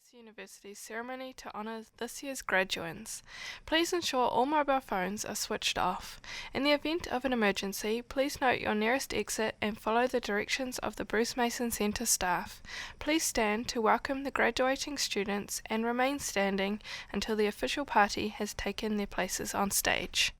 Massey University's ceremony to honour this year's graduands. Please ensure all mobile phones are switched off. In the event of an emergency, please note your nearest exit and follow the directions of the Bruce Mason Centre staff. Please stand to welcome the graduating students and remain standing until the official party has taken their places on stage.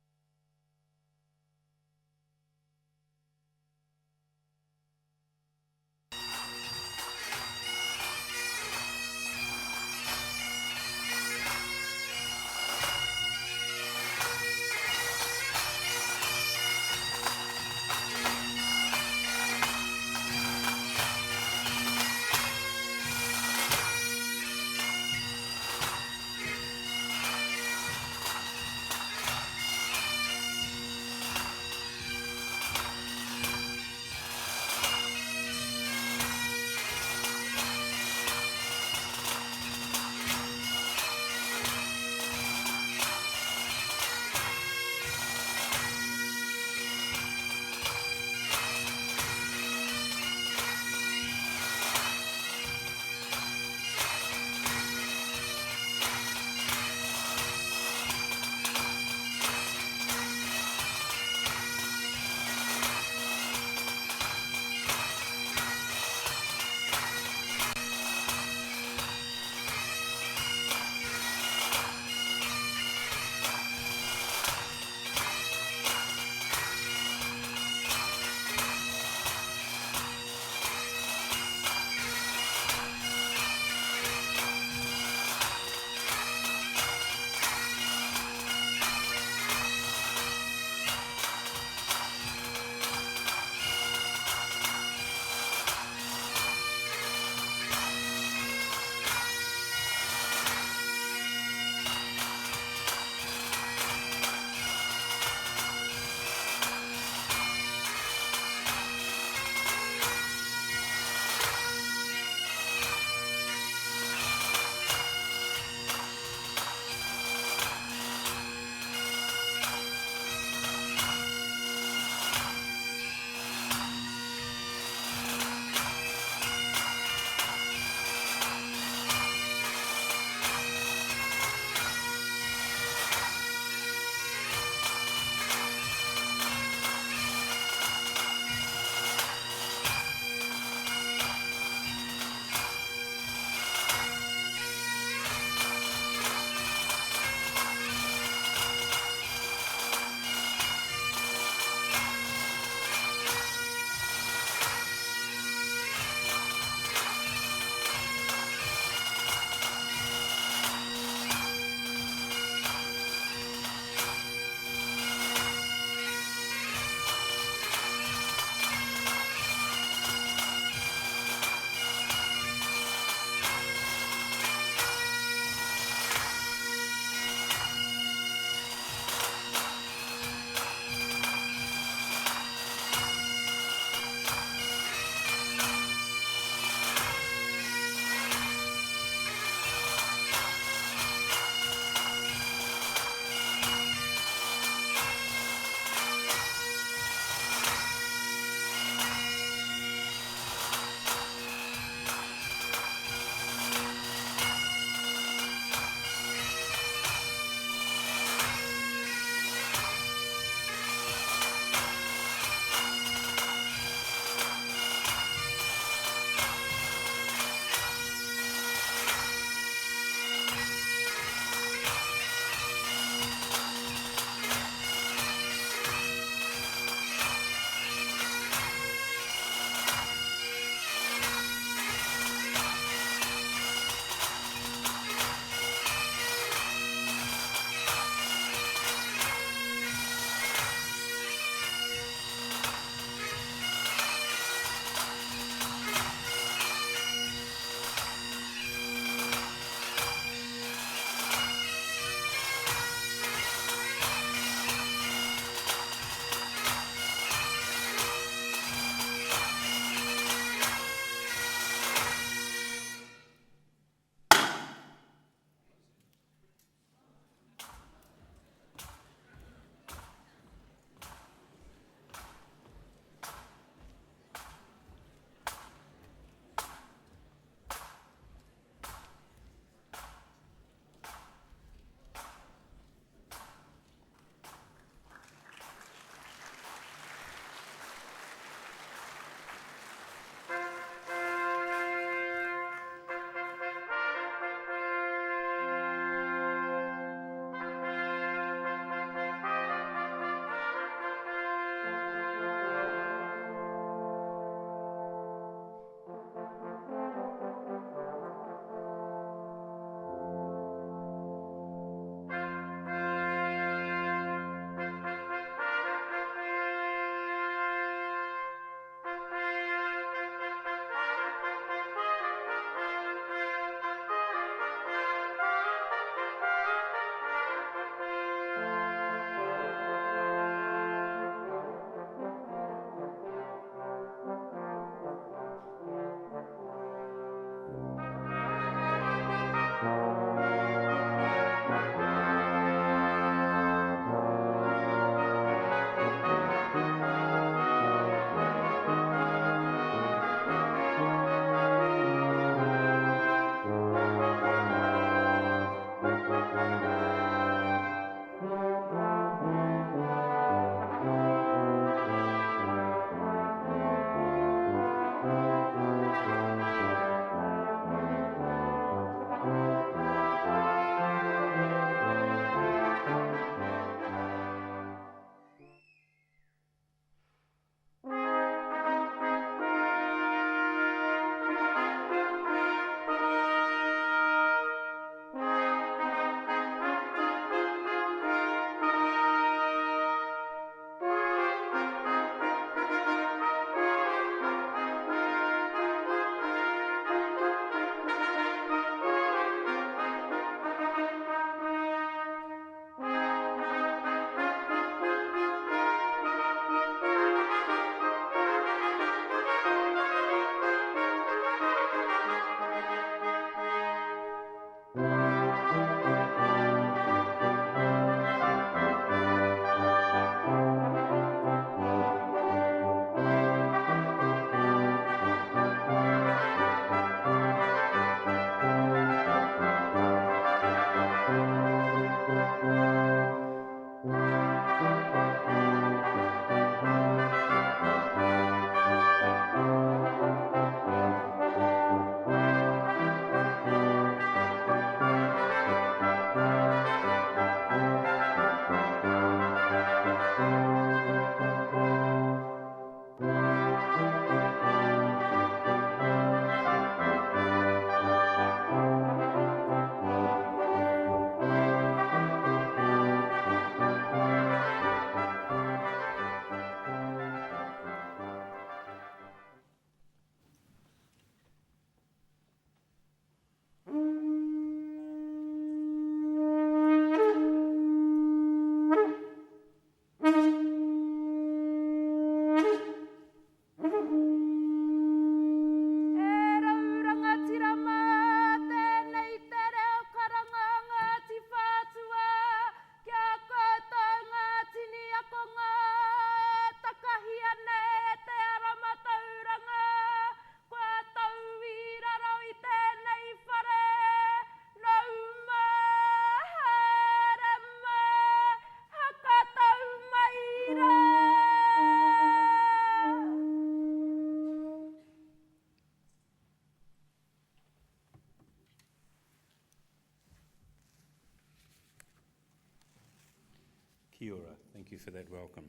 Kia ora. Thank you for that welcome.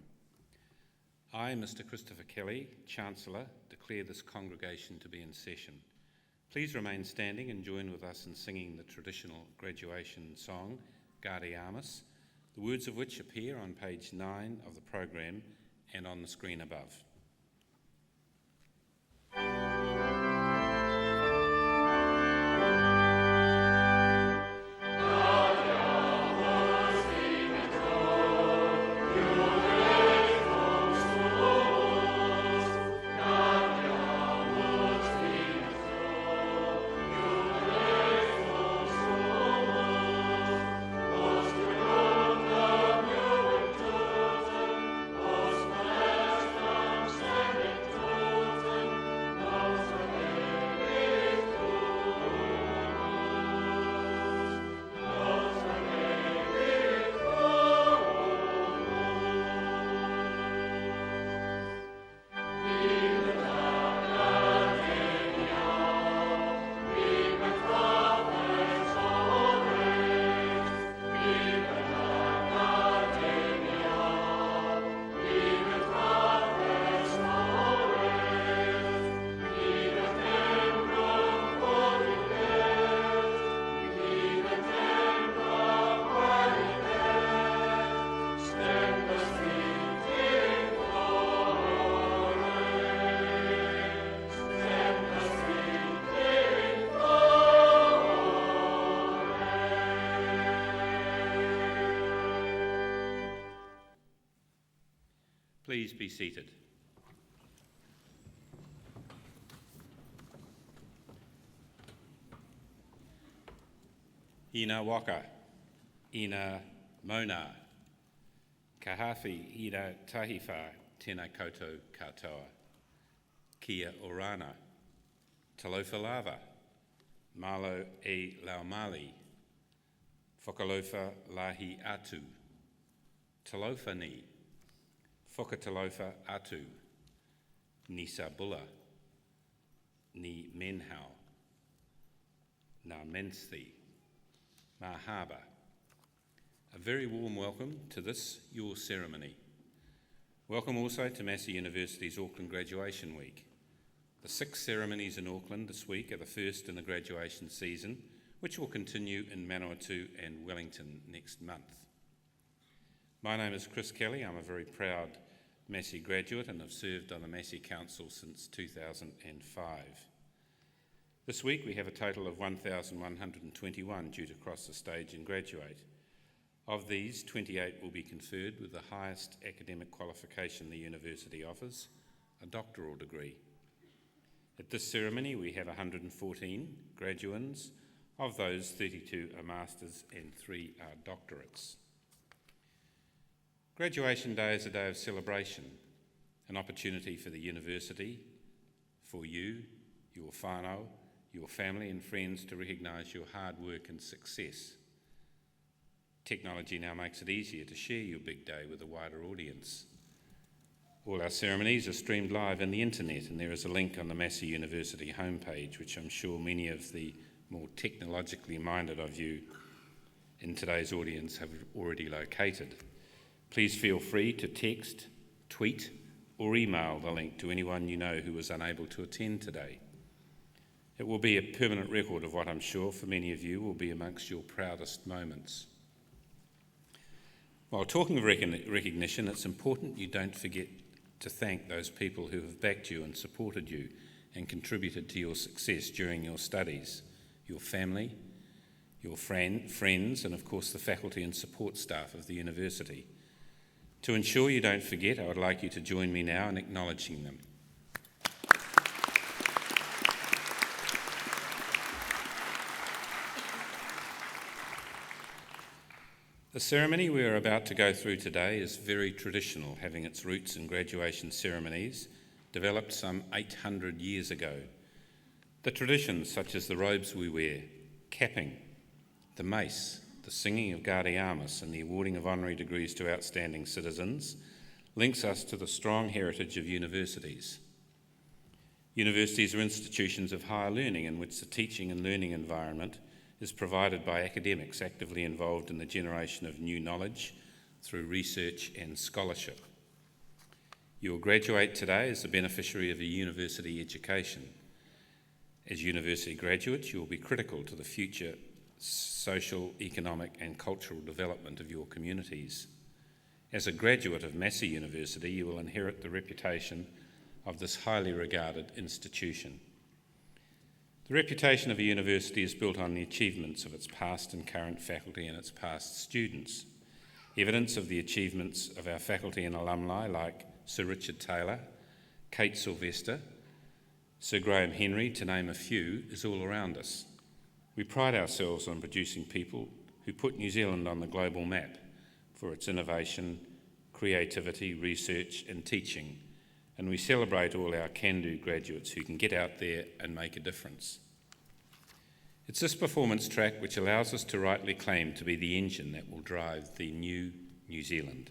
I, Mr. Christopher Kelly, Chancellor, declare this congregation to be in session. Please remain standing and join with us in singing the traditional graduation song, Gaude Amus, the words of which appear on page 9 of the programme and on the screen above. Please be seated. Ina waka, ina mona, kahawhi ira tahiwha tēnā koutou katoa. Kia orana, talofa lava, malo e laumali, whakalofa lahi atu, talofa ni, whakatalofa atu, ni sabula, ni menhau, na menthi, mahaba. A very warm welcome to this, your ceremony. Welcome also to Massey University's Auckland Graduation Week. The 6 ceremonies in Auckland this week are the first in the graduation season, which will continue in Manawatu and Wellington next month. My name is Chris Kelly. I'm a very proud Massey graduate and have served on the Massey Council since 2005. This week we have a total of 1,121 due to cross the stage and graduate. Of these, 28 will be conferred with the highest academic qualification the university offers, a doctoral degree. At this ceremony we have 114 graduands. Of those, 32 are masters and 3 are doctorates. Graduation Day is a day of celebration, an opportunity for the university, for you, your whānau, your family and friends to recognise your hard work and success. Technology now makes it easier to share your big day with a wider audience. All our ceremonies are streamed live on the internet, and there is a link on the Massey University homepage, which I'm sure many of the more technologically minded of you in today's audience have already located. Please feel free to text, tweet, or email the link to anyone you know who was unable to attend today. It will be a permanent record of what I'm sure for many of you will be amongst your proudest moments. While talking of recognition, it's important you don't forget to thank those people who have backed you and supported you and contributed to your success during your studies, your family, your friends, and of course the faculty and support staff of the university. To ensure you don't forget, I would like you to join me now in acknowledging them. The ceremony we are about to go through today is very traditional, having its roots in graduation ceremonies developed some 800 years ago. The traditions such as the robes we wear, capping, the mace, the singing of Gaude Amus and the awarding of honorary degrees to outstanding citizens links us to the strong heritage of universities. Universities are institutions of higher learning in which the teaching and learning environment is provided by academics actively involved in the generation of new knowledge, through research and scholarship. You will graduate today as the beneficiary of a university education. As university graduates, you will be critical to the future social, economic and cultural development of your communities. As a graduate of Massey University, you will inherit the reputation of this highly regarded institution. The reputation of a university is built on the achievements of its past and current faculty and its past students. Evidence of the achievements of our faculty and alumni like Sir Richard Taylor, Kate Sylvester, Sir Graham Henry, to name a few, is all around us. We pride ourselves on producing people who put New Zealand on the global map for its innovation, creativity, research and teaching, and we celebrate all our can-do graduates who can get out there and make a difference. It's this performance track which allows us to rightly claim to be the engine that will drive the new New Zealand.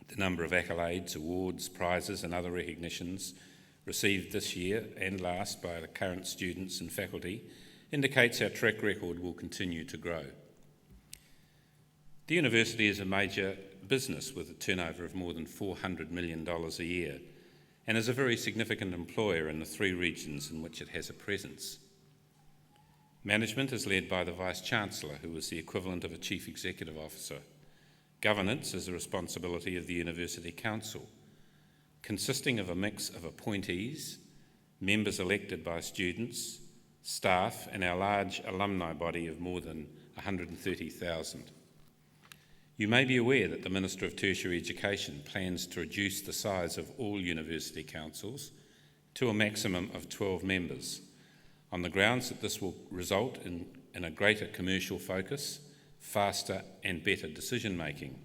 The number of accolades, awards, prizes and other recognitions received this year and last by the current students and faculty indicates our track record will continue to grow. The university is a major business with a turnover of more than $400 million a year and is a very significant employer in the 3 regions in which it has a presence. Management is led by the Vice-Chancellor, who is the equivalent of a Chief Executive Officer. Governance is the responsibility of the University Council, consisting of a mix of appointees, members elected by students, staff and our large alumni body of more than 130,000. You may be aware that the Minister of Tertiary Education plans to reduce the size of all university councils to a maximum of 12 members, on the grounds that this will result in a greater commercial focus, faster and better decision-making.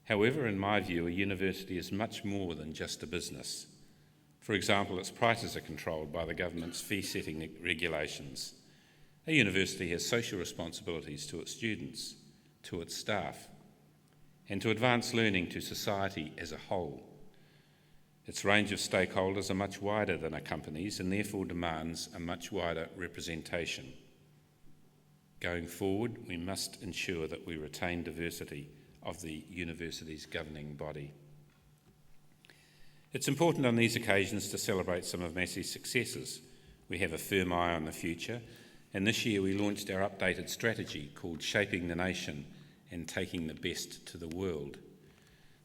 However, in my view, a university is much more than just a business. For example, its prices are controlled by the government's fee-setting regulations. A university has social responsibilities to its students, to its staff, and to advance learning to society as a whole. Its range of stakeholders are much wider than a company's and therefore demands a much wider representation. Going forward, we must ensure that we retain diversity of the university's governing body. It's important on these occasions to celebrate some of Massey's successes. We have a firm eye on the future, and this year we launched our updated strategy called Shaping the Nation and Taking the Best to the World.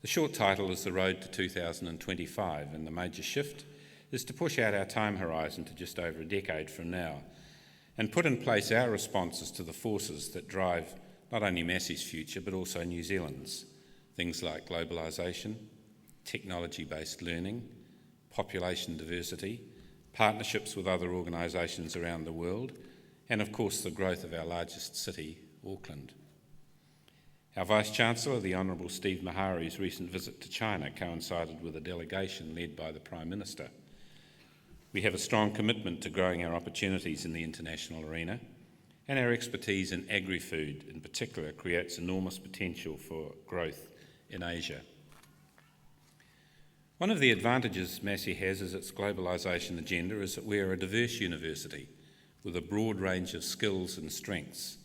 The short title is The Road to 2025, and the major shift is to push out our time horizon to just over a decade from now and put in place our responses to the forces that drive not only Massey's future but also New Zealand's, things like globalisation, technology-based learning, population diversity, partnerships with other organisations around the world, and of course the growth of our largest city, Auckland. Our Vice-Chancellor, the Honourable Steve Mahari's recent visit to China coincided with a delegation led by the Prime Minister. We have a strong commitment to growing our opportunities in the international arena, and our expertise in agri-food in particular creates enormous potential for growth in Asia. One of the advantages Massey has as its globalisation agenda is that we are a diverse university with a broad range of skills and strengths.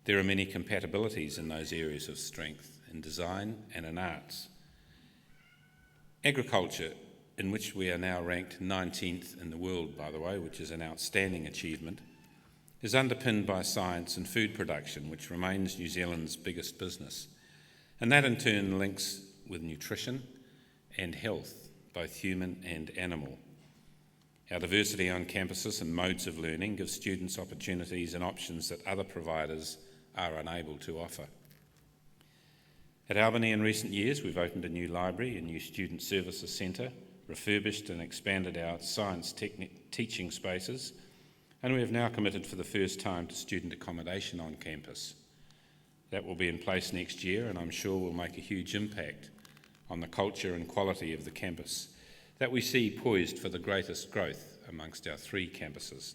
There are many compatibilities in those areas of strength, in design and in arts. Agriculture, in which we are now ranked 19th in the world, by the way, which is an outstanding achievement, is underpinned by science and food production, which remains New Zealand's biggest business. And that in turn links with nutrition and health, both human and animal. Our diversity on campuses and modes of learning give students opportunities and options that other providers are unable to offer. At Albany in recent years, we've opened a new library, a new student services centre, refurbished and expanded our science teaching spaces, and we have now committed for the first time to student accommodation on campus. That will be in place next year and I'm sure will make a huge impact on the culture and quality of the campus that we see poised for the greatest growth amongst our 3 campuses.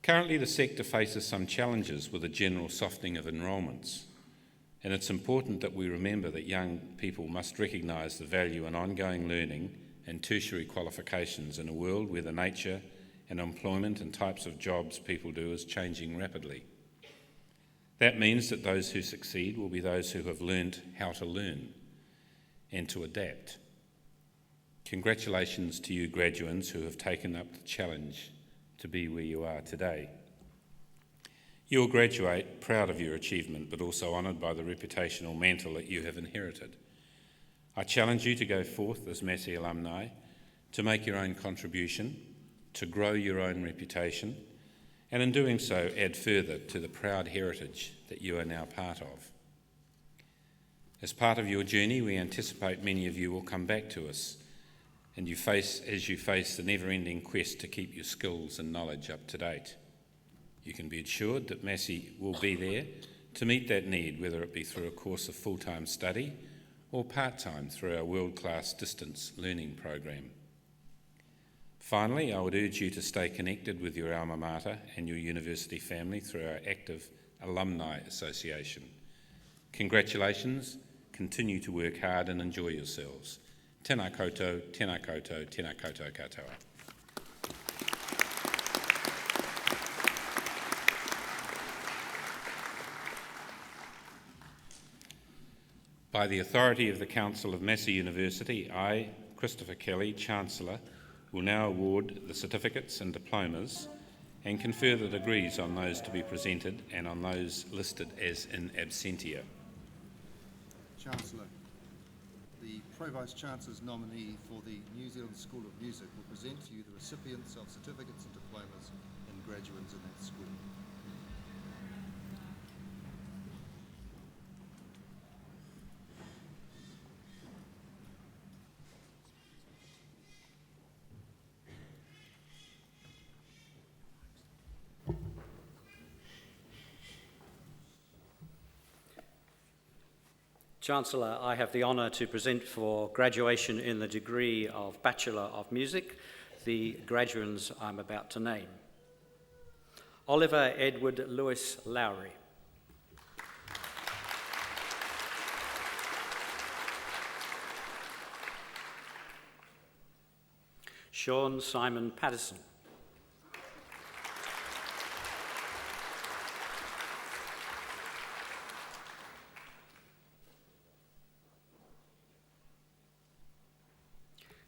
Currently, the sector faces some challenges with a general softening of enrolments, and it's important that we remember that young people must recognise the value in ongoing learning and tertiary qualifications in a world where the nature and employment and types of jobs people do is changing rapidly. That means that those who succeed will be those who have learned how to learn and to adapt. Congratulations to you graduands who have taken up the challenge to be where you are today. You will graduate proud of your achievement, but also honoured by the reputational mantle that you have inherited. I challenge you to go forth as Massey alumni, to make your own contribution, to grow your own reputation, and in doing so add further to the proud heritage that you are now part of. As part of your journey, we anticipate many of you will come back to us, and as you face the never-ending quest to keep your skills and knowledge up to date. You can be assured that Massey will be there to meet that need, whether it be through a course of full-time study or part-time through our world-class distance learning program. Finally, I would urge you to stay connected with your alma mater and your university family through our active Alumni Association. Congratulations, continue to work hard and enjoy yourselves. Tēnā koutou, tēnā koutou, tēnā koutou katoa. By the authority of the Council of Massey University, I, Christopher Kelly, Chancellor, will now award the certificates and diplomas and confer the degrees on those to be presented and on those listed as in absentia. Chancellor, the Pro-Vice Chancellor's nominee for the New Zealand School of Music will present to you the recipients of certificates and diplomas and graduates in that school. Chancellor, I have the honour to present for graduation in the degree of Bachelor of Music the graduands I'm about to name. Oliver Edward Lewis Lowry. Sean Simon Patterson.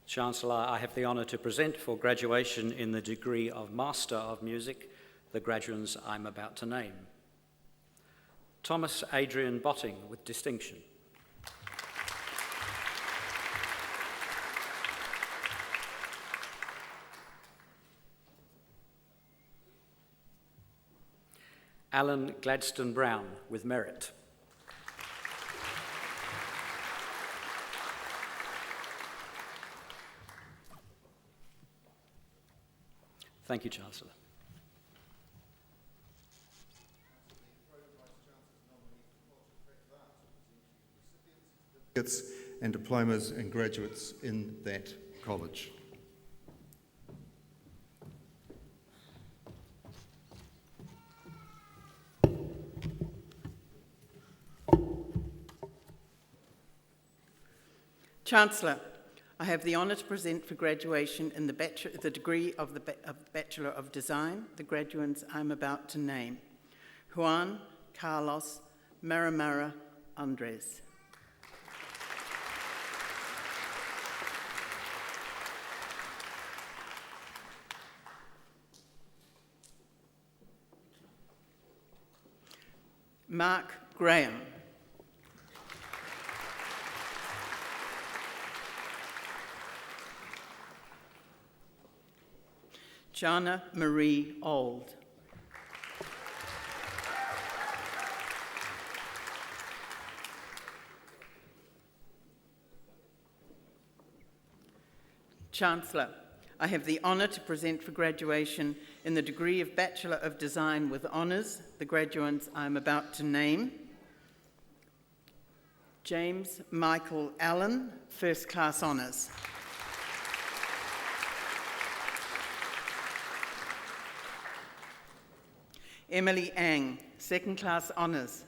Chancellor, I have the honour to present for graduation in the degree of Master of Music the graduands I'm about to name. Thomas Adrian Botting with distinction. Alan Gladstone Brown with merit. Thank you, Chancellor. Certificates and diplomas and graduates in that college. Chancellor, I have the honour to present for graduation in the degree of the Bachelor of Design the graduands I'm about to name. Juan Carlos Maramara Andres. Mark Graham. Jana Marie Old. Chancellor, I have the honour to present for graduation in the degree of Bachelor of Design with Honours the graduands I'm about to name. James Michael Allen, First Class Honours. Emily Ang, Second Class Honours.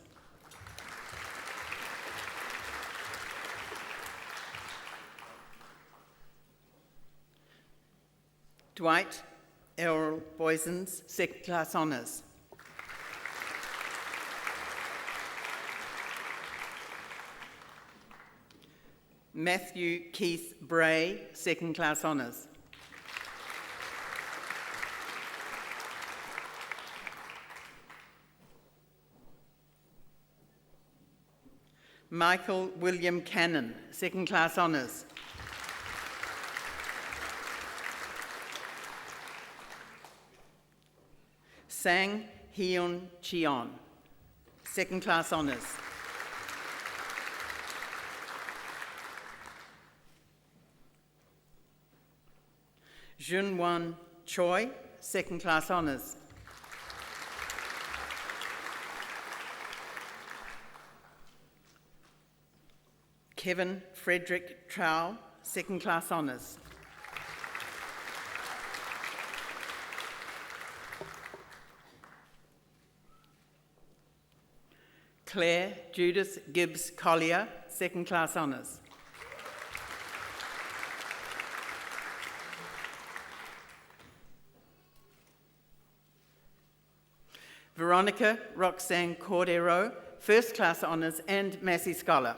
Dwight Errol Boysons, Second Class Honours. Matthew Keith Bray, second class honours. Michael William Cannon, second class honours. Sang Hyun Cheon, second class honours. Junwan Choi, second class honours. Kevin Frederick Trow, second class honours. Claire Judith Gibbs Collier, second class honours. Veronica Roxanne Cordero, first class honours and Massey Scholar.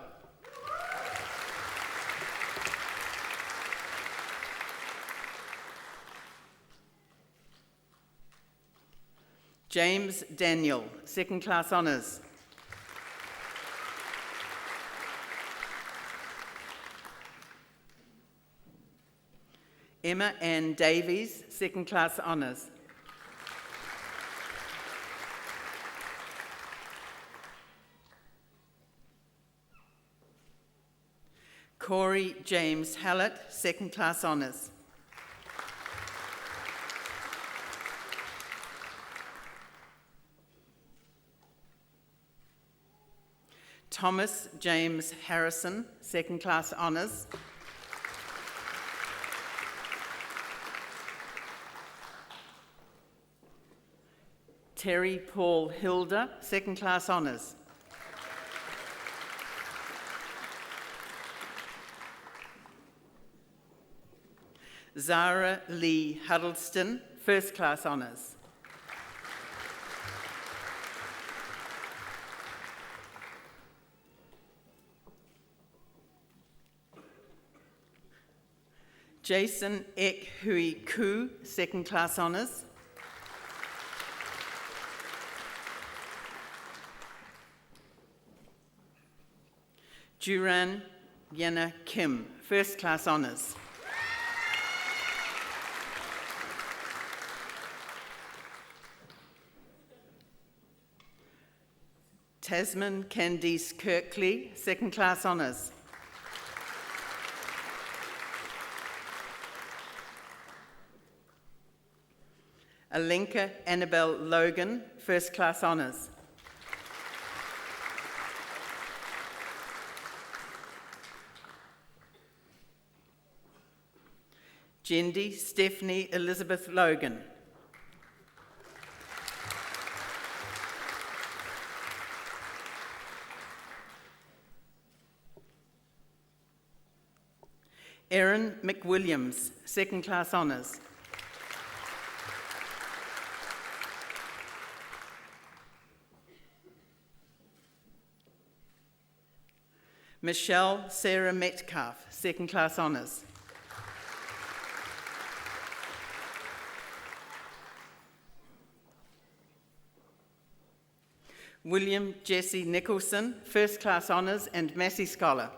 James Daniel, second class honours. Emma Ann Davies, second class honours. Corey James Hallett, second class honours. Thomas James Harrison, second class honours. Terry Paul Hilda, second class honours. Zara Lee Huddleston, first class honours. Jason Ek Hui Koo, second class honours. Duran Yana Kim, first class honours. Tasman Candice Kirkley, second class honours. Alenka Annabelle Logan, first class honours. Jendi Stephanie Elizabeth Logan. Erin McWilliams, second class honours. Michelle Sarah Metcalf, second class honours. William Jesse Nicholson, first class honours and Massey Scholar.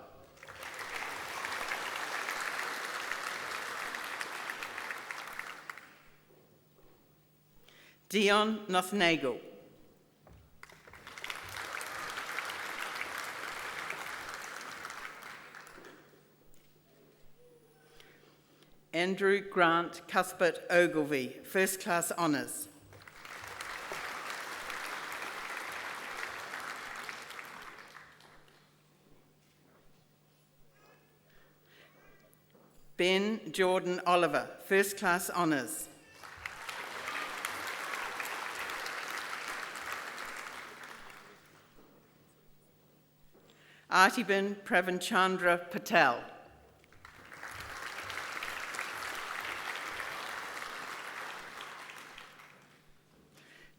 Dion Nothnagel. Andrew Grant Cuthbert Ogilvie, first class honours. Ben Jordan Oliver, first class honours. Artibin Pravinchandra Patel.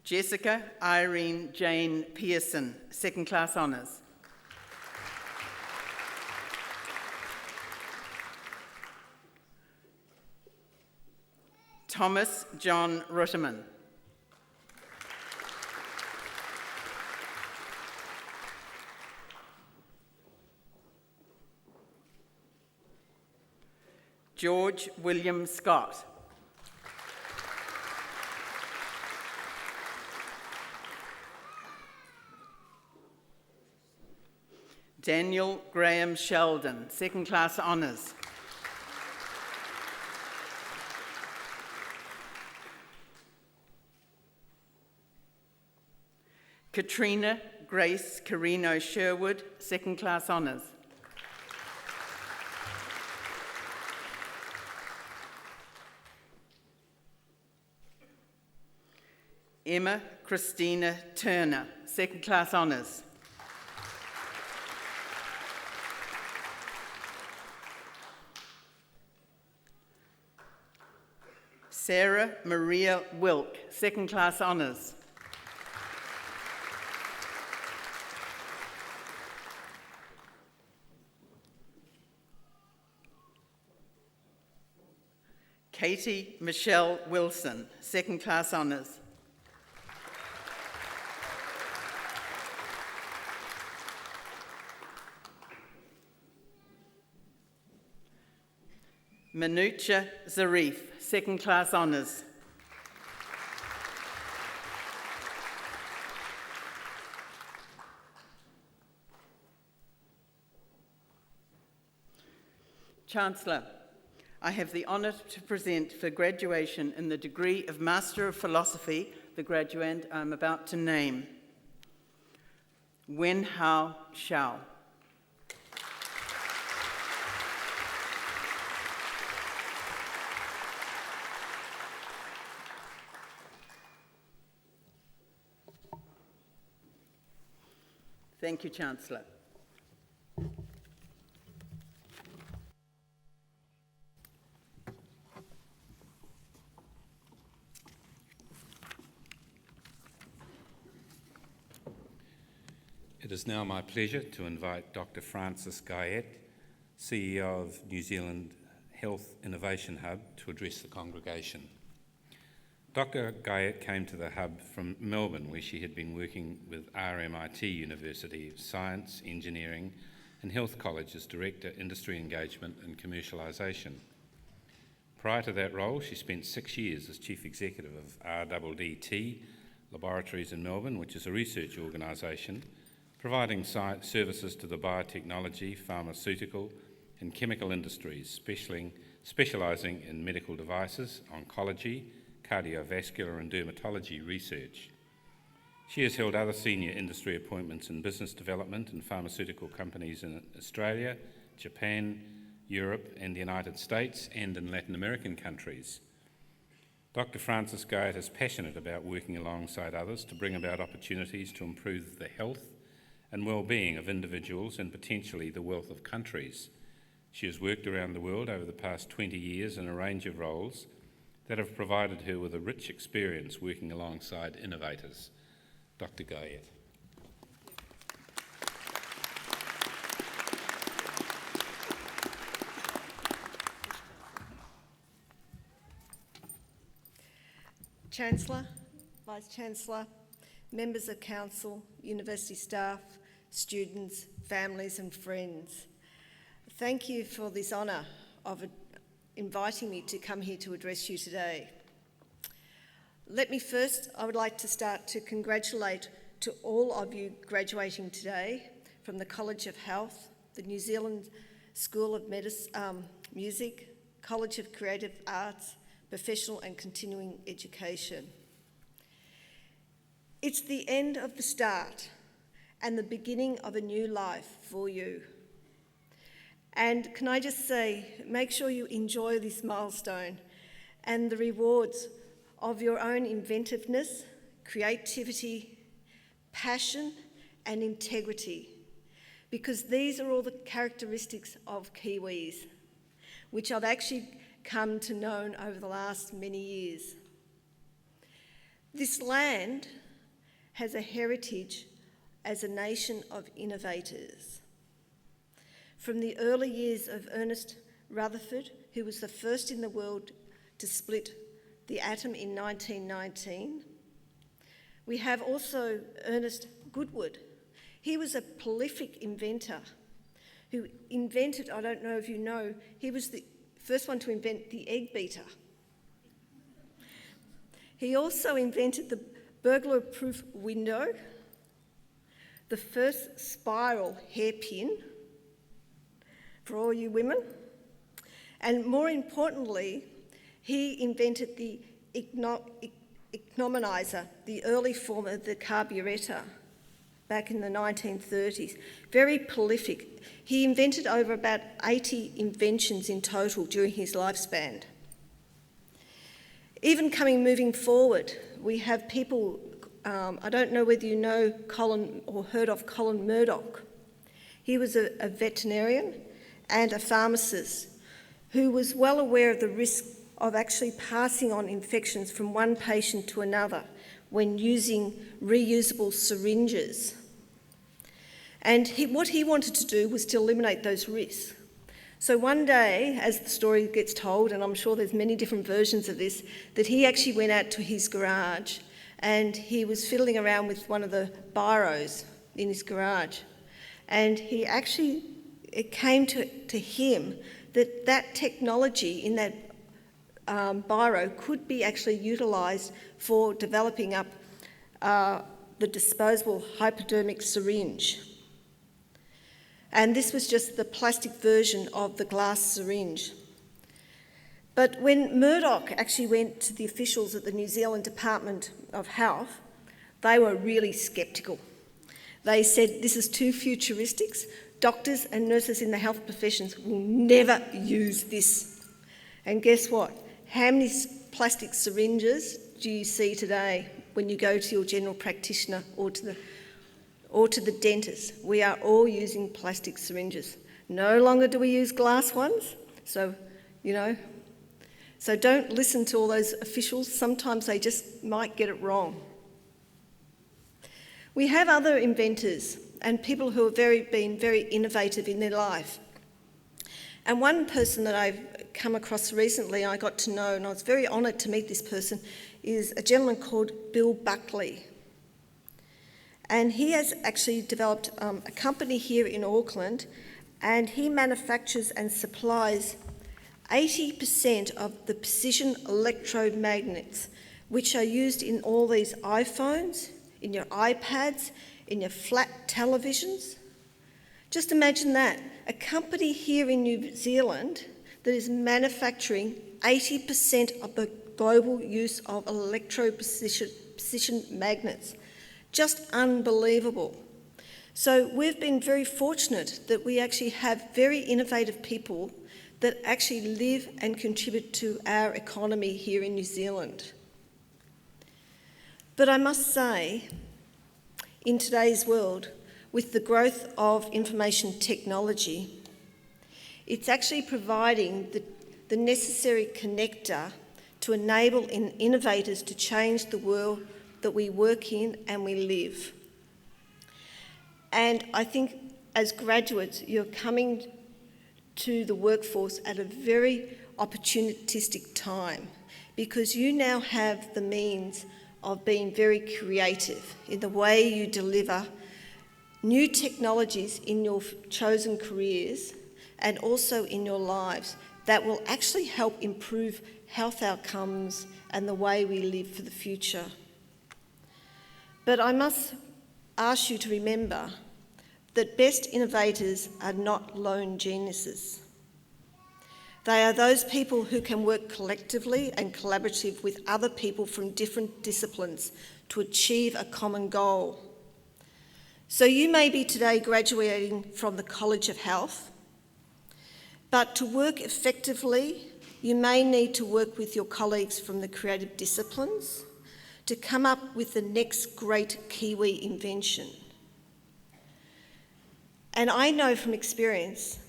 Jessica Irene Jane Pearson, second class honours. Thomas John Rutterman. George William Scott. Daniel Graham Sheldon, second class honours. Katrina Grace Carino Sherwood, second class honours. Emma Christina Turner, second class honours. Sarah Maria Wilk, second class honours. Katie Michelle Wilson, second class honours. Manucha Zarif, second class honours. Chancellor, I have the honour to present for graduation in the degree of Master of Philosophy the graduand I'm about to name. Wen Hao Shao. Thank you, Chancellor. It is now my pleasure to invite Dr. Francis Guyette, CEO of New Zealand Health Innovation Hub, to address the congregation. Dr. Guyette came to the hub from Melbourne, where she had been working with RMIT University of Science, Engineering and Health College as Director, Industry Engagement and Commercialisation. Prior to that role, she spent 6 years as Chief Executive of RDDT Laboratories in Melbourne, which is a research organisation providing services to the biotechnology, pharmaceutical and chemical industries, specialising in medical devices, oncology, cardiovascular and dermatology research. She has held other senior industry appointments in business development and pharmaceutical companies in Australia, Japan, Europe and the United States, and in Latin American countries. Dr. Francis Guyette is passionate about working alongside others to bring about opportunities to improve the health and well-being of individuals and potentially the wealth of countries. She has worked around the world over the past 20 years in a range of roles that have provided her with a rich experience working alongside innovators. Dr. Guyette. Chancellor, Vice-Chancellor, members of Council, university staff, students, families and friends. Thank you for this honour of inviting me to come here to address you today. I would like to start to congratulate to all of you graduating today from the College of Health, the New Zealand School of Music, College of Creative Arts, Professional and Continuing Education. It's the end of the start and the beginning of a new life for you. And can I just say, make sure you enjoy this milestone and the rewards of your own inventiveness, creativity, passion and integrity, because these are all the characteristics of Kiwis, which I've actually come to know over the last many years. This land has a heritage as a nation of innovators. From the early years of Ernest Rutherford, who was the first in the world to split the atom in 1919. We have also Ernest Goodwood. He was a prolific inventor who invented, I don't know if you know, he was the first one to invent the egg beater. He also invented the burglar-proof window, the first spiral hairpin for all you women, and more importantly, he invented the economizer, the early form of the carburettor back in the 1930s. Very prolific. He invented over about 80 inventions in total during his lifespan. Even moving forward, we have people, I don't know whether you know Colin or heard of Colin Murdoch. He was a veterinarian and a pharmacist who was well aware of the risk of actually passing on infections from one patient to another when using reusable syringes. And what he wanted to do was to eliminate those risks. So one day, as the story gets told, and I'm sure there's many different versions of this, that he actually went out to his garage and he was fiddling around with one of the biros in his garage. And it came to him that technology in that biro could be actually utilised for developing up the disposable hypodermic syringe. And this was just the plastic version of the glass syringe. But when Murdoch actually went to the officials at the New Zealand Department of Health, they were really sceptical. They said, this is too futuristic. Doctors and nurses in the health professions will never use this. And guess what? How many plastic syringes do you see today when you go to your general practitioner or to the dentist? We are all using plastic syringes. No longer do we use glass ones. So don't listen to all those officials. Sometimes they just might get it wrong. We have other inventors and people who have been very innovative in their life. And one person that I've come across recently, I got to know, and I was very honoured to meet this person, is a gentleman called Bill Buckley. And he has actually developed a company here in Auckland, and he manufactures and supplies 80% of the precision electromagnets, which are used in all these iPhones, in your iPads, in your flat televisions. Just imagine that, a company here in New Zealand that is manufacturing 80% of the global use of precision magnets. Just unbelievable. So we've been very fortunate that we actually have very innovative people that actually live and contribute to our economy here in New Zealand. But I must say, in today's world, with the growth of information technology, it's actually providing the necessary connector to enable innovators to change the world that we work in and we live. And I think as graduates, you're coming to the workforce at a very opportunistic time because you now have the means of being very creative in the way you deliver new technologies in your chosen careers and also in your lives that will actually help improve health outcomes and the way we live for the future. But I must ask you to remember that best innovators are not lone geniuses. They are those people who can work collectively and collaboratively with other people from different disciplines to achieve a common goal. So you may be today graduating from the College of Health, but to work effectively, you may need to work with your colleagues from the creative disciplines to come up with the next great Kiwi invention. And I know from experience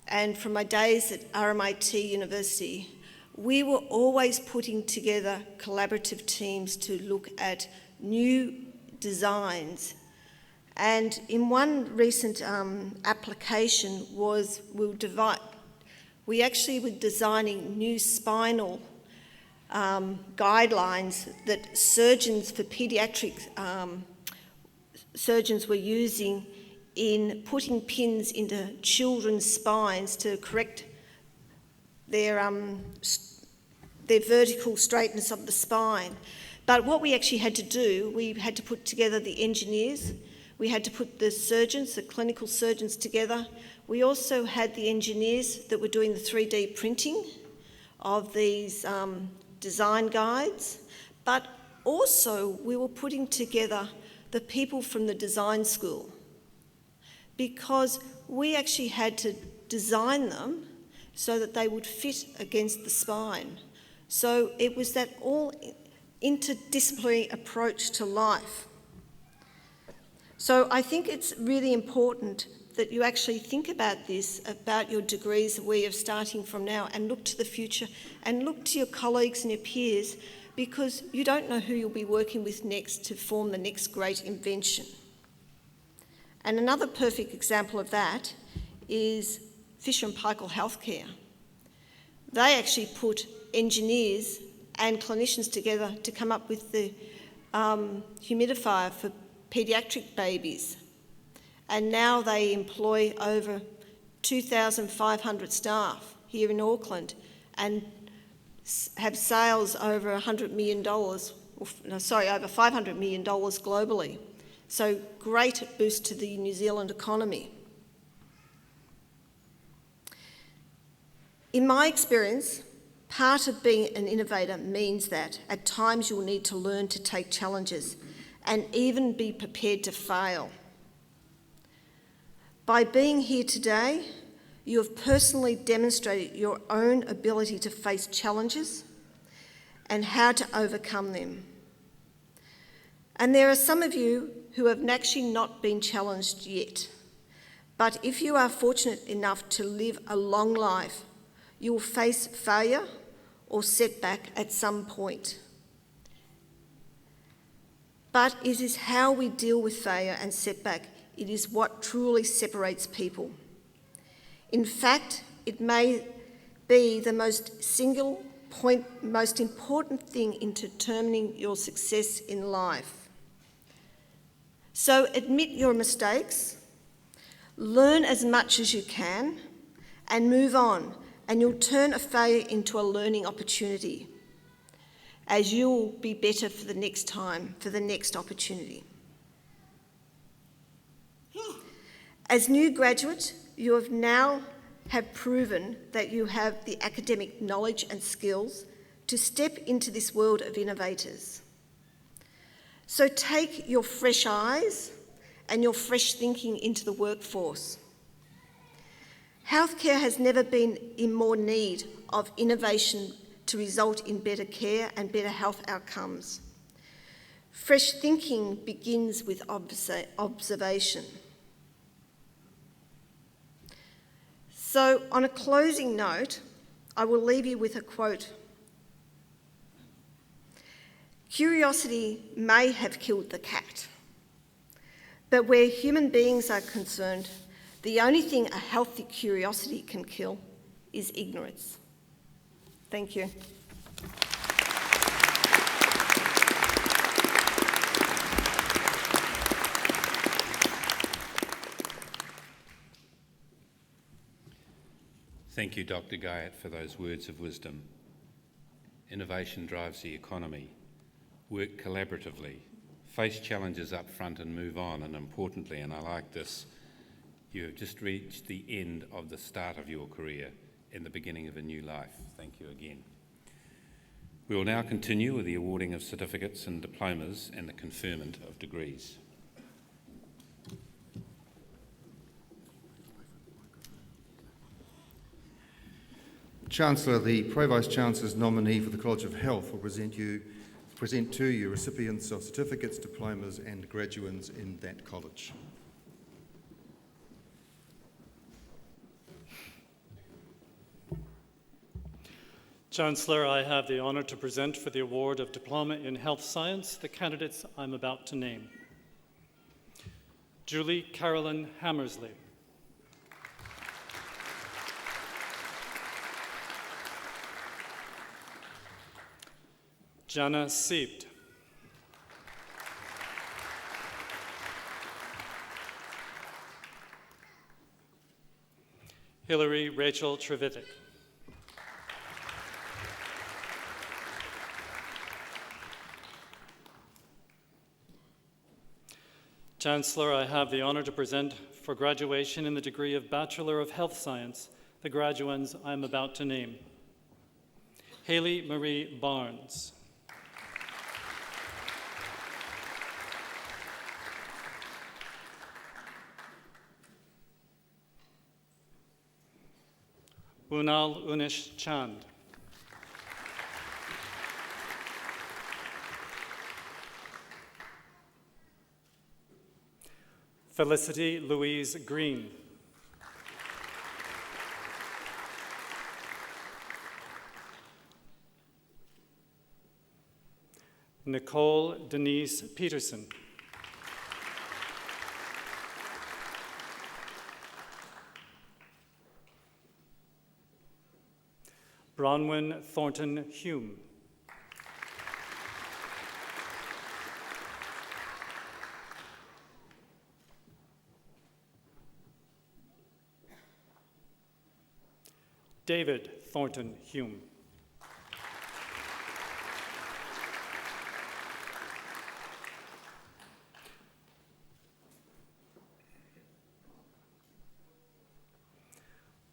and from my days at RMIT University, we were always putting together collaborative teams to look at new designs. And in one recent application we actually were designing new spinal guidelines that surgeons for paediatric surgeons were using in putting pins into children's spines to correct their vertical straightness of the spine. But what we actually had to do, we had to put together the engineers, we had to put the surgeons, the clinical surgeons together. We also had the engineers that were doing the 3D printing of these design guides, but also we were putting together the people from the design school, because we actually had to design them so that they would fit against the spine. So it was that all interdisciplinary approach to life. So I think it's really important that you actually think about this, about your degrees, where you're starting from now, and look to the future and look to your colleagues and your peers, because you don't know who you'll be working with next to form the next great invention. And another perfect example of that is Fisher & Paykel Healthcare. They actually put engineers and clinicians together to come up with the humidifier for paediatric babies. And now they employ over 2,500 staff here in Auckland and have sales over $100 million, over $500 million globally. So great boost to the New Zealand economy. In my experience, part of being an innovator means that at times you'll need to learn to take challenges and even be prepared to fail. By being here today, you have personally demonstrated your own ability to face challenges and how to overcome them. And there are some of you who have actually not been challenged yet. But if you are fortunate enough to live a long life, you will face failure or setback at some point. But it is how we deal with failure and setback. It is what truly separates people. In fact, it may be the most important thing in determining your success in life. So admit your mistakes, learn as much as you can, and move on, and you'll turn a failure into a learning opportunity, as you'll be better for the next time, for the next opportunity. As new graduates, you have now proven that you have the academic knowledge and skills to step into this world of innovators. So take your fresh eyes and your fresh thinking into the workforce. Healthcare has never been in more need of innovation to result in better care and better health outcomes. Fresh thinking begins with observation. So, on a closing note, I will leave you with a quote. Curiosity may have killed the cat, but where human beings are concerned, the only thing a healthy curiosity can kill is ignorance. Thank you. Thank you, Dr. Guyot, for those words of wisdom. Innovation drives the economy. Work collaboratively. Face challenges up front and move on. And importantly, and I like this, you have just reached the end of the start of your career and the beginning of a new life. Thank you again. We will now continue with the awarding of certificates and diplomas and the conferment of degrees. Chancellor, the Pro-Vice-Chancellor's nominee for the College of Health will present to you recipients of certificates, diplomas and graduands in that college. Chancellor, I have the honour to present for the award of Diploma in Health Science the candidates I'm about to name. Julie Carolyn Hammersley. Jana Siebt. Hillary Rachel Trevitic. Chancellor, I have the honor to present for graduation in the degree of Bachelor of Health Science the graduands I am about to name. Haley Marie Barnes. Unal Unish Chand. Felicity Louise Green. Nicole Denise Peterson. Bronwyn Thornton Hume. David Thornton Hume.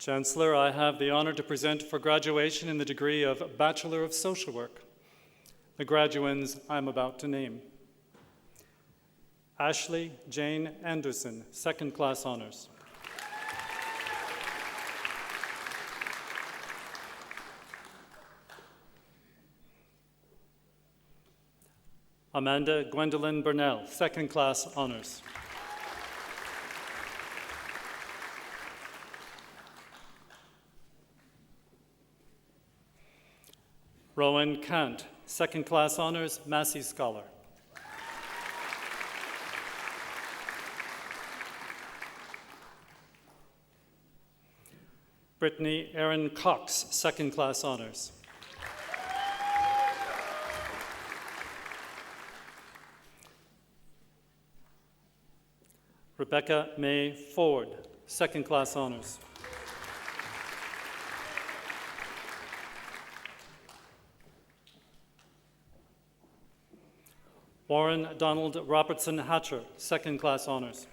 Chancellor, I have the honor to present for graduation in the degree of Bachelor of Social Work the graduands I'm about to name. Ashley Jane Anderson, second class honors. Amanda Gwendolyn Burnell, second class honors. Rowan Kant, second class honors, Massey Scholar. Brittany Erin Cox, second class honors. Rebecca May Ford, second class honors. Warren Donald Robertson Hatcher, second class honors.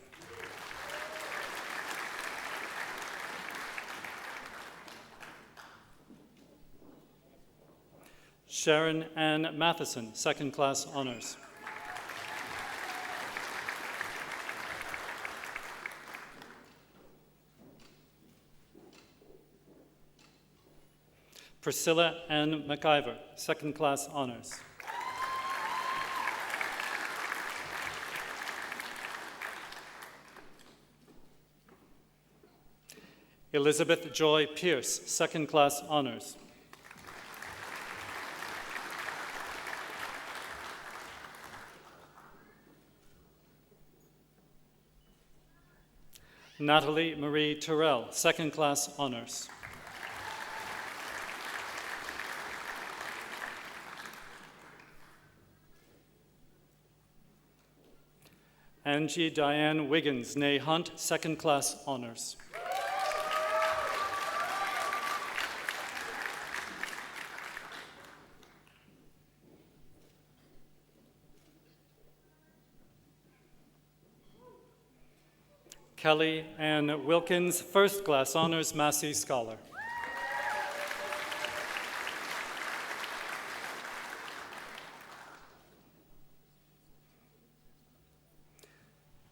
Sharon Ann Matheson, second class honors. Priscilla Ann McIver, second class honors. Elizabeth Joy Pierce, second class honors. Natalie Marie Terrell, second class honors. Angie Diane Wiggins, née Hunt, second class honors. Kelly Ann Wilkins, first class honors, Massey Scholar.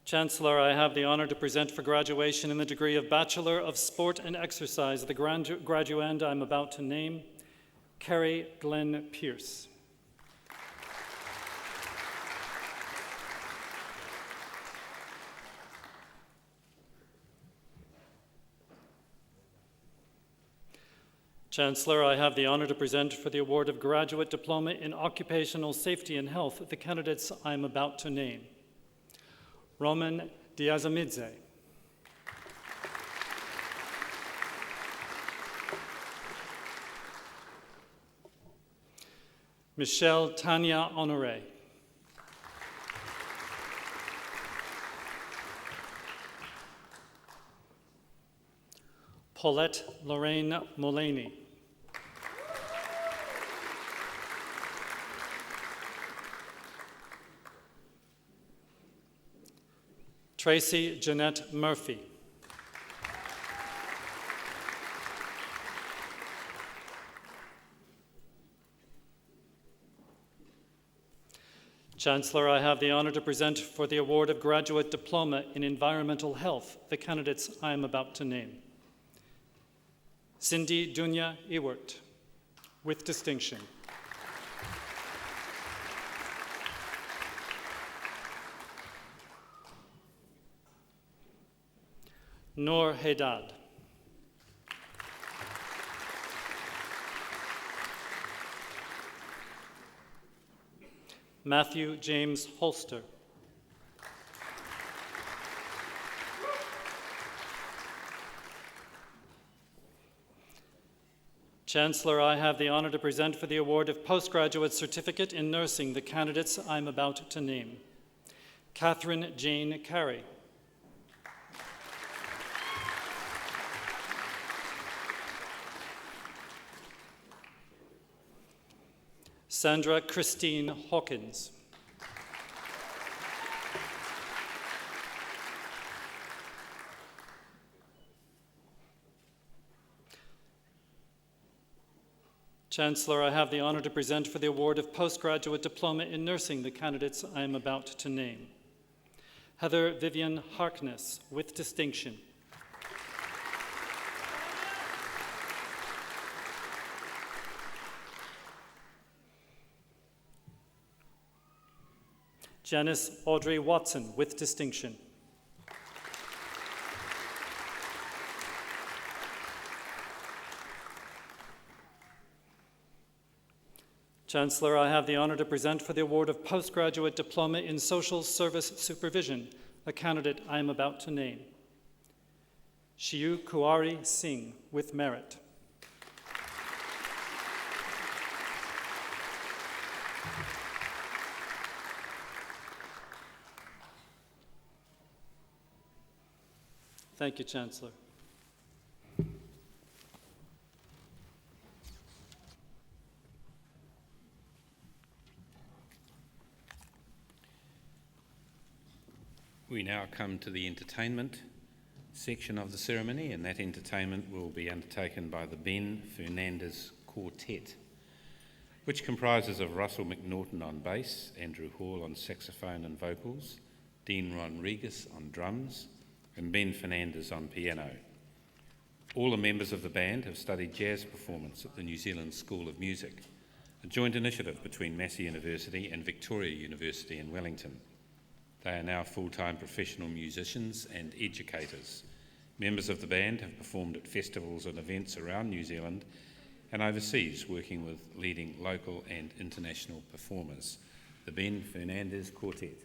Chancellor, I have the honor to present for graduation in the degree of Bachelor of Sport and Exercise the graduand I'm about to name, Carrie Glenn Pierce. Chancellor, I have the honor to present for the award of Graduate Diploma in Occupational Safety and Health the candidates I am about to name. Roman Diazamidze. Michelle Tanya Honore. Paulette Lorraine Mullaney. Tracy Jeanette Murphy. Chancellor, I have the honor to present for the award of Graduate Diploma in Environmental Health the candidates I am about to name. Cindy Dunya Ewert, with distinction. Noor Haddad. Matthew James Holster. Chancellor, I have the honor to present for the award of Postgraduate Certificate in Nursing the candidates I'm about to name. Catherine Jane Carey. Sandra Christine Hawkins. Chancellor, I have the honor to present for the award of Postgraduate Diploma in Nursing the candidates I am about to name. Heather Vivian Harkness, with distinction. Janice Audrey Watson, with distinction. Chancellor, I have the honor to present for the award of Postgraduate Diploma in Social Service Supervision a candidate I am about to name. Shiu Kuari Singh, with merit. Thank you, Chancellor. We now come to the entertainment section of the ceremony, and that entertainment will be undertaken by the Ben Fernandez Quartet, which comprises of Russell McNaughton on bass, Andrew Hall on saxophone and vocals, Dean Rodriguez on drums, and Ben Fernandez on piano. All the members of the band have studied jazz performance at the New Zealand School of Music, a joint initiative between Massey University and Victoria University in Wellington. They are now full-time professional musicians and educators. Members of the band have performed at festivals and events around New Zealand and overseas, working with leading local and international performers. The Ben Fernandez Quartet.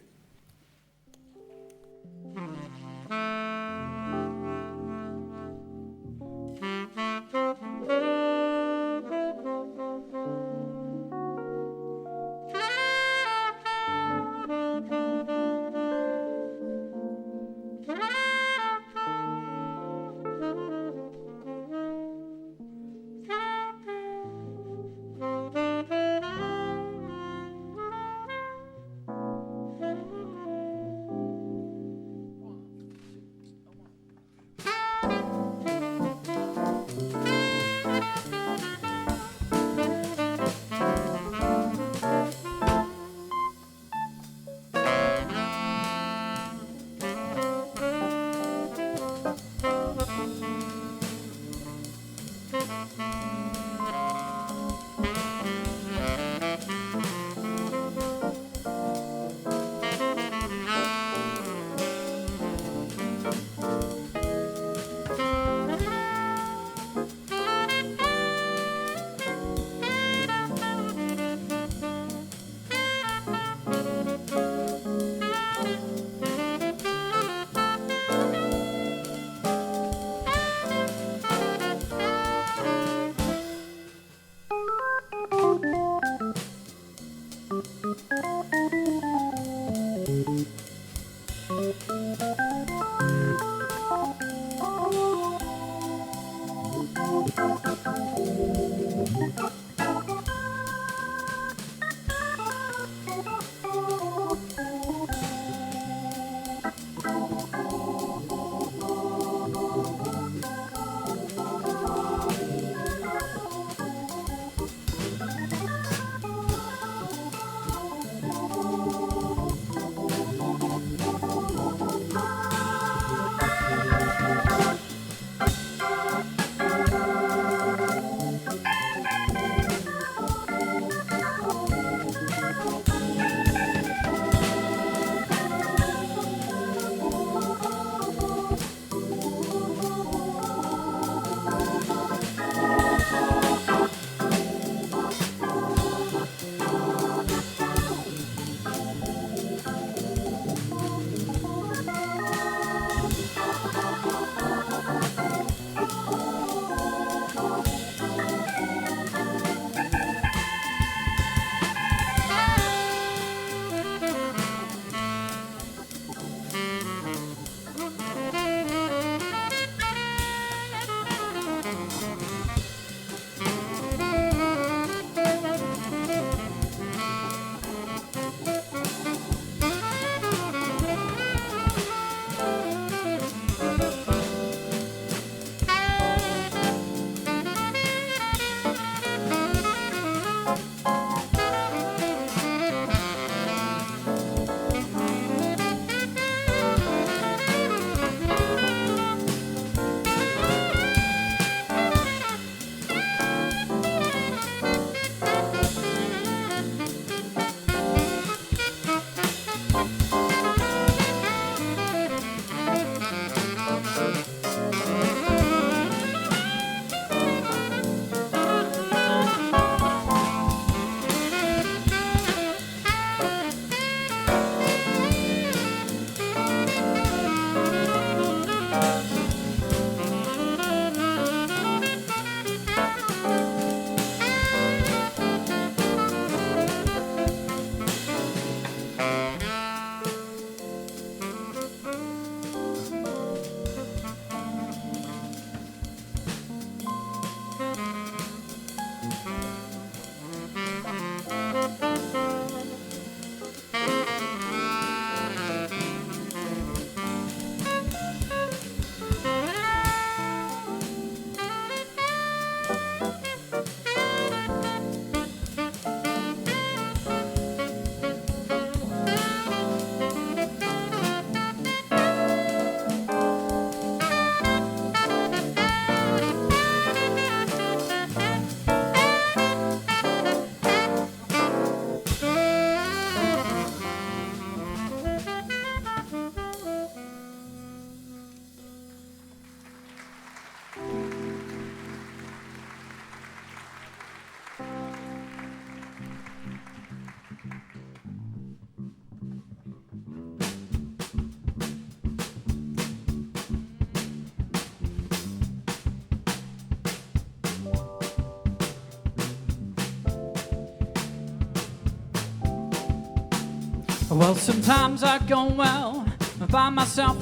Well, sometimes I go out by myself,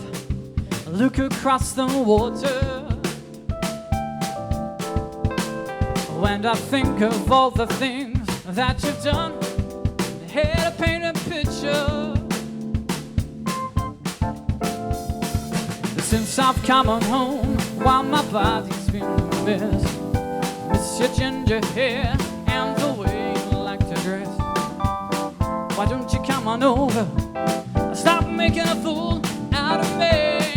look across the water, and I think of all the things that you've done, here to paint a picture. Since I've come on home, while my body's been a mess, miss your ginger hair and the way you like to dress. Why don't you come on over, stop making a fool out of me?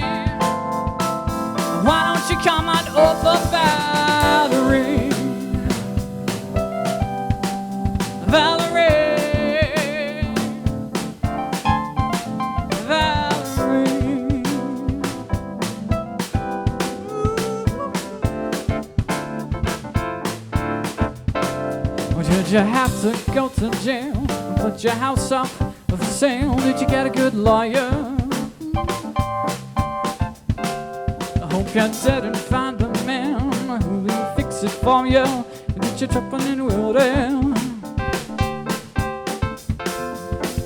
Why don't you come on over, Valerie? Valerie, Valerie. Or did you have to go to jail? Put your house up for sale? Did you get a good lawyer? I hope you didn't find a man who will fix it for you. Did you trip on any wheel?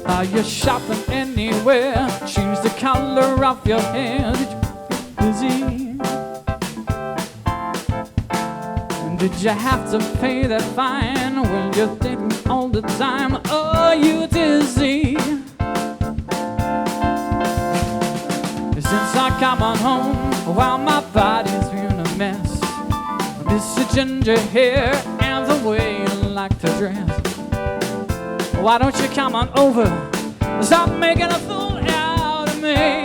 Are you shopping anywhere? Change the color of your hair. Did you get busy? Did you have to pay that fine? Well, you're thinking all the time. Are you dizzy? Since I come on home, while my body's been a mess, I miss your ginger hair and the way you like to dress. Why don't you come on over, stop making a fool out of me?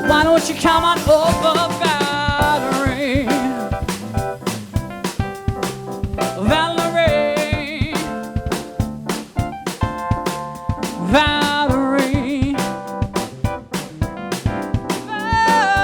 Why don't you come on over, Valerie? Valerie, Valerie, Valerie.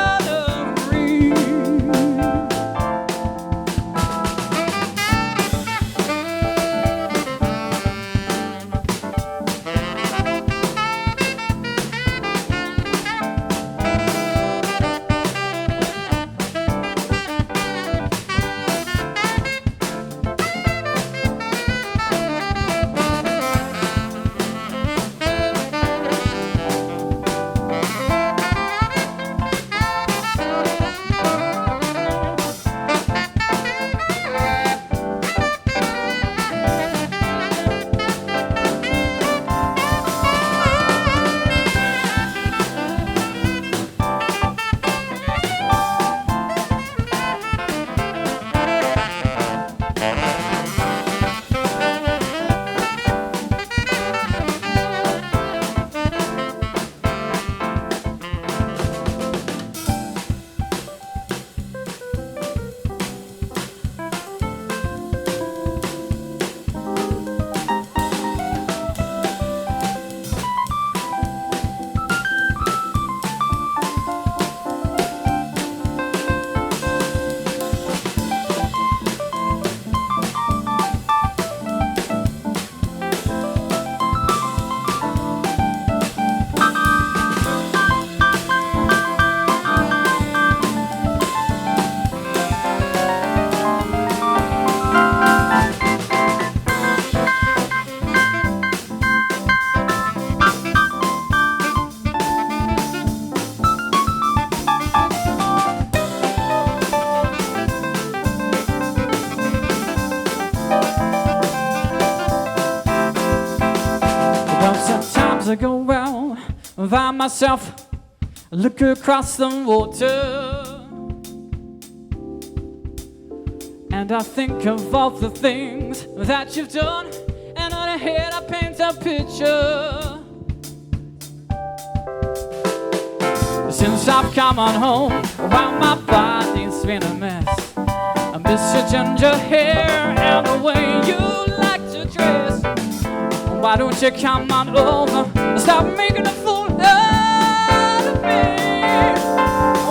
I go out by myself, look across the water, and I think of all the things that you've done, and on your head I paint a picture. Since I've come on home, while my body's been a mess, I miss your ginger hair and the way you like to dress. Why don't you come on over and stop making a fool out of me?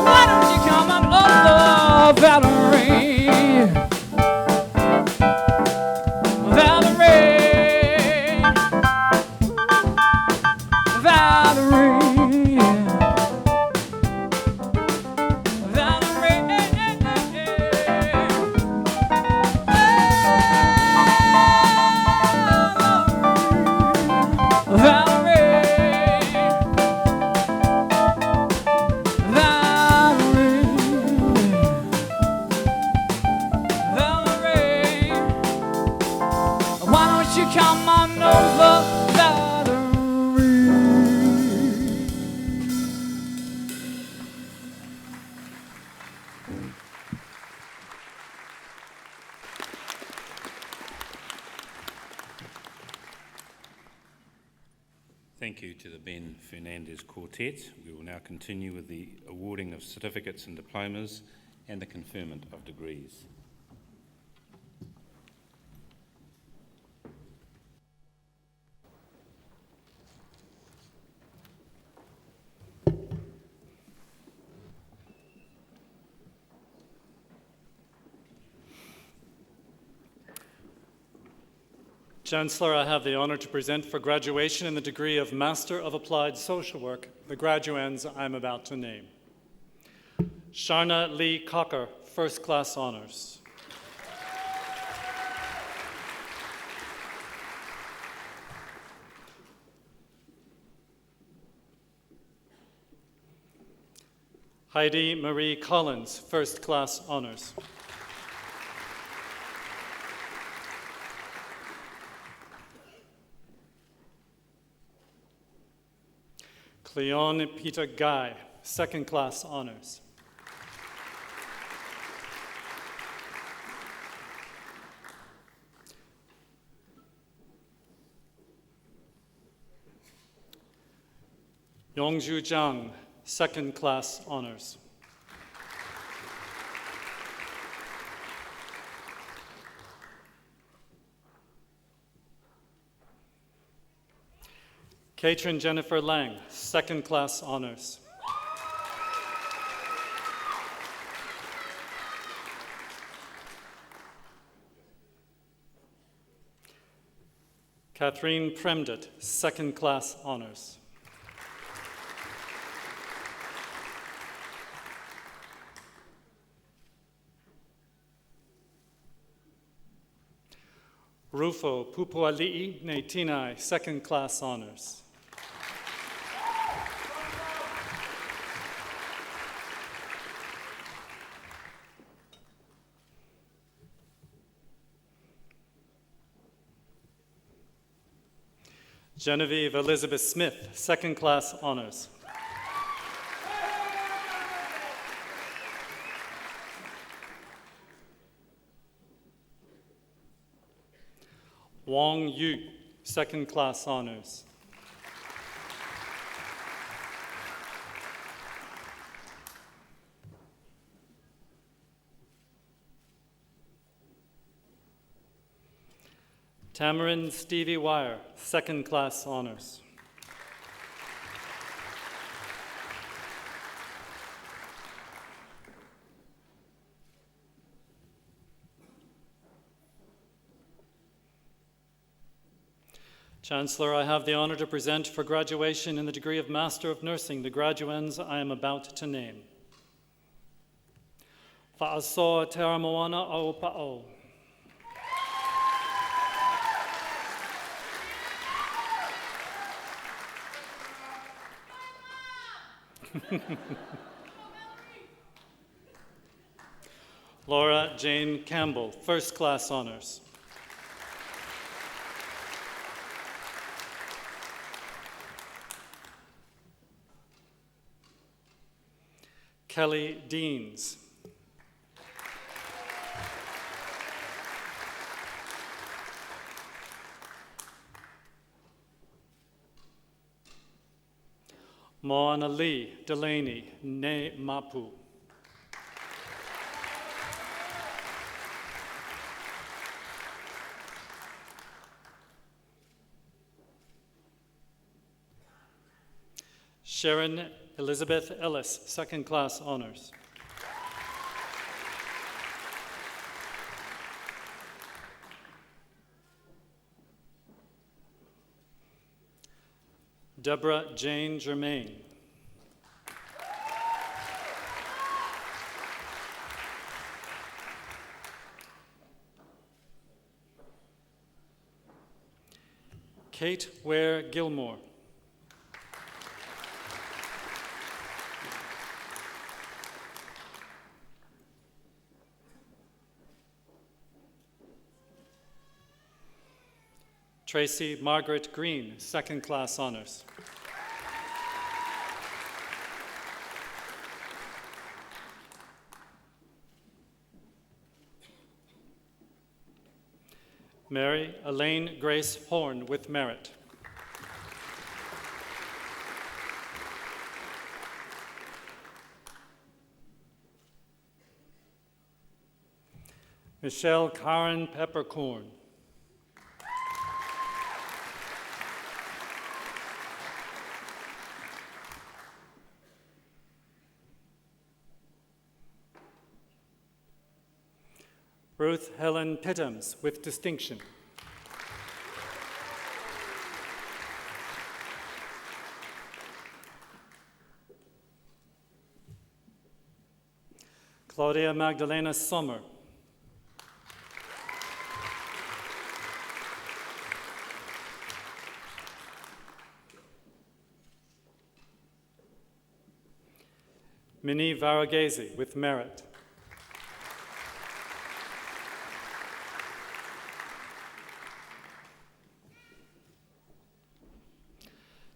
Why don't you come on over, Valerie? Valerie, Valerie, Valerie. come on over, Valerie. Thank you to the Ben Fernandez Quartet. We will now continue with the awarding of certificates and diplomas and the conferment of degrees. Chancellor, I have the honour to present for graduation in the degree of Master of Applied Social Work the graduands I'm about to name. Sharna Lee Cocker, First Class Honours. Heidi Marie Collins, First Class Honours. Cleon Peter Guy, Second Class Honours. Yongju Zhang, Second Class Honours. Katrin Jennifer Lang, Second Class Honours. Catherine Premdit, Second Class Honours. Rufo Pupuali'i Neitinai, Second Class Honours. Genevieve Elizabeth Smith, Second Class Honours. Wong Yu, Second Class Honours. Tamarin Stevie Wire, Second Class Honours. Chancellor, I have the honour to present for graduation in the degree of Master of Nursing the graduands I am about to name. Fa'asoa Teramoana Aupa'o. Laura Jane Campbell, First Class Honours. Kelly Deans. Moana Lee Delaney, Ne Mapu. Sharon Elizabeth Ellis, Second Class Honours. Deborah Jane Germain. Kate Ware Gilmore. Tracy Margaret Green, second class honors. Mary Elaine Grace Horn with merit. Michelle Karen Peppercorn. Ruth Helen Pittams with distinction. Claudia Magdalena Sommer. Minnie Varagese with merit.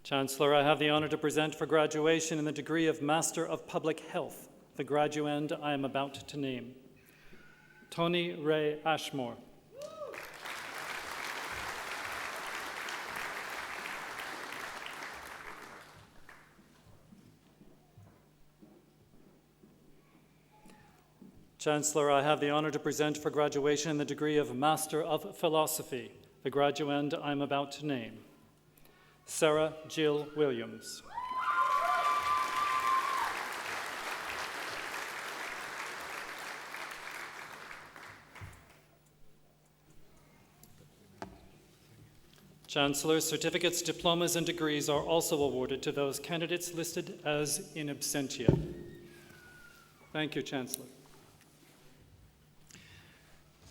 Chancellor, I have the honor to present for graduation in the degree of Master of Public Health, the graduand I am about to name. Tony Ray Ashmore. Chancellor, I have the honor to present for graduation in the degree of Master of Philosophy, the graduand I am about to name. Sarah Jill Williams. Chancellor, certificates, diplomas, and degrees are also awarded to those candidates listed as in absentia. Thank you, Chancellor.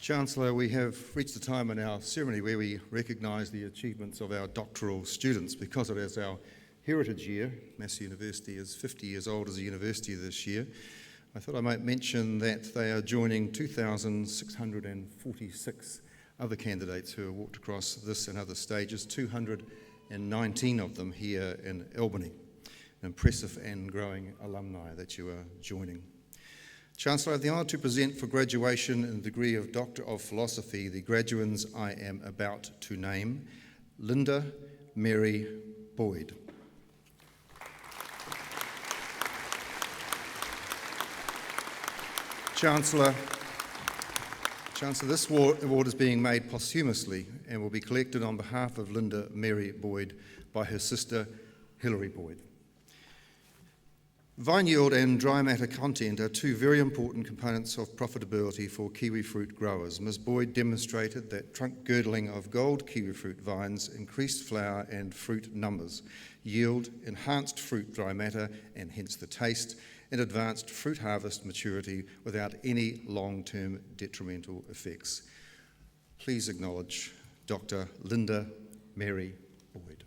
Chancellor, we have reached the time in our ceremony where we recognise the achievements of our doctoral students. Because it is our heritage year, Massey University is 50 years old as a university this year, I thought I might mention that they are joining 2,646 other candidates who have walked across this and other stages, 219 of them here in Albany. An impressive and growing alumni that you are joining. Chancellor, I have the honour to present for graduation in the degree of Doctor of Philosophy the graduands I am about to name. Linda Mary Boyd. Chancellor, this award is being made posthumously and will be collected on behalf of Linda Mary Boyd by her sister Hilary Boyd. Vine yield and dry matter content are two very important components of profitability for kiwi fruit growers. Ms. Boyd demonstrated that trunk girdling of gold kiwi fruit vines increased flower and fruit numbers, yield, enhanced fruit dry matter and hence the taste, and advanced fruit harvest maturity without any long-term detrimental effects. Please acknowledge Dr. Linda Mary Boyd.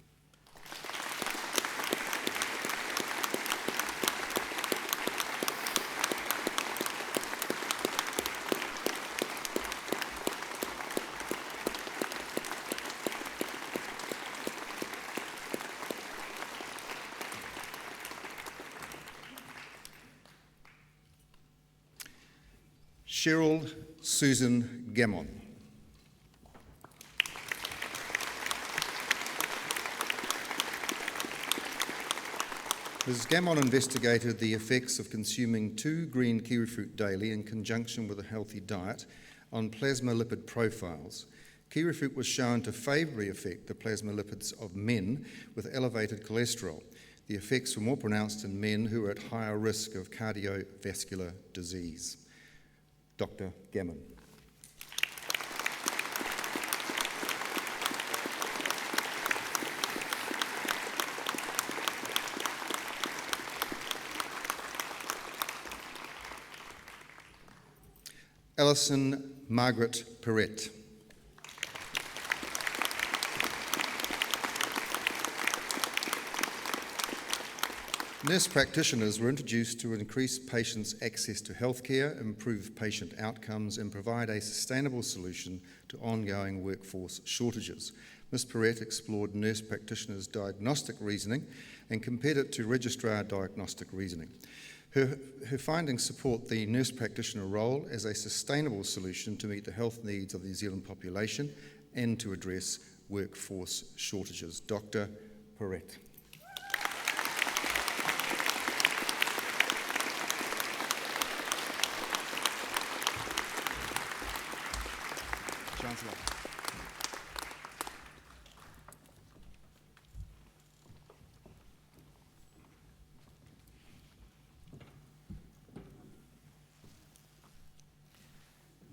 Cheryl Susan Gammon. Ms. Gammon investigated the effects of consuming 2 green kiwi fruit daily in conjunction with a healthy diet on plasma lipid profiles. Kiwi fruit was shown to favourably affect the plasma lipids of men with elevated cholesterol. The effects were more pronounced in men who were at higher risk of cardiovascular disease. Dr. Gammon. Alison Margaret Perrett. Nurse practitioners were introduced to increase patients' access to healthcare, improve patient outcomes, and provide a sustainable solution to ongoing workforce shortages. Ms. Perrett explored nurse practitioners' diagnostic reasoning and compared it to registrar diagnostic reasoning. Her findings support the nurse practitioner role as a sustainable solution to meet the health needs of the New Zealand population and to address workforce shortages. Dr. Perrett. Chancellor.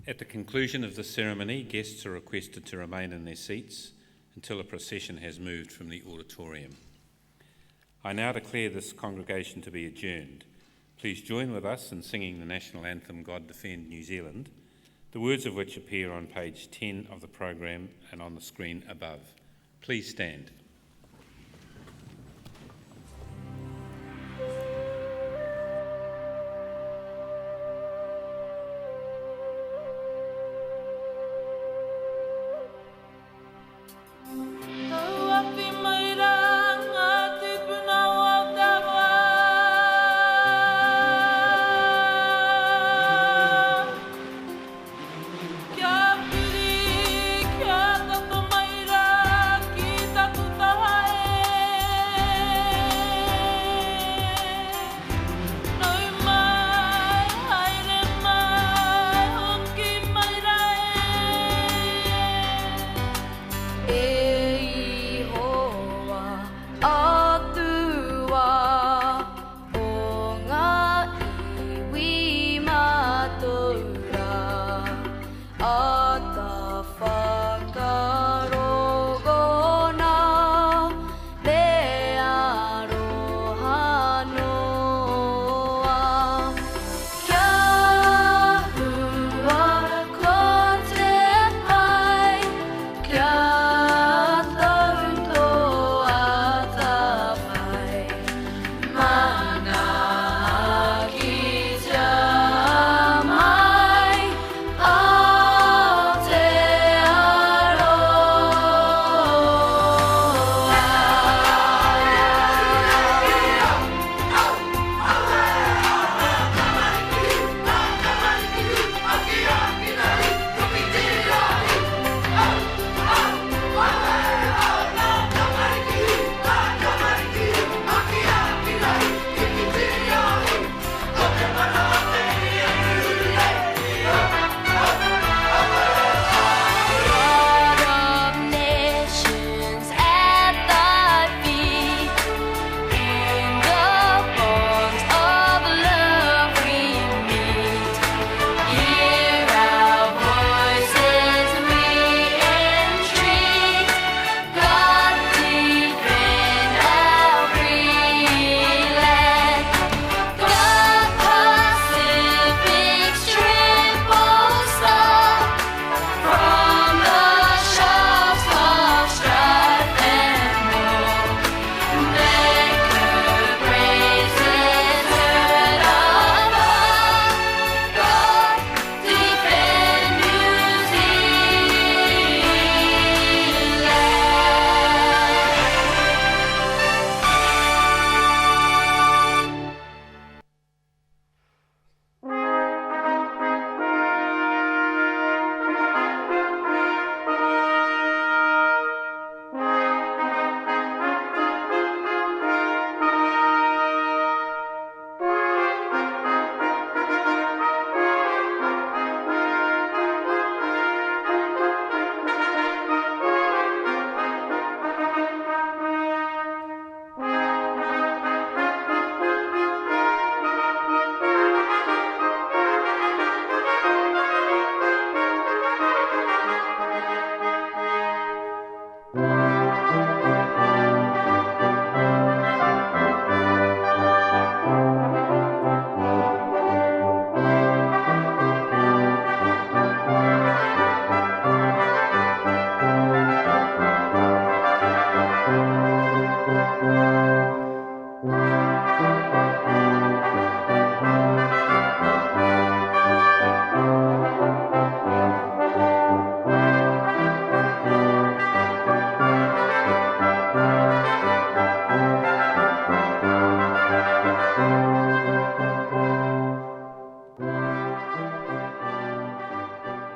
At the conclusion of the ceremony, guests are requested to remain in their seats until a procession has moved from the auditorium. I now declare this congregation to be adjourned. Please join with us in singing the national anthem, God Defend New Zealand, the words of which appear on page 10 of the programme and on the screen above. Please stand.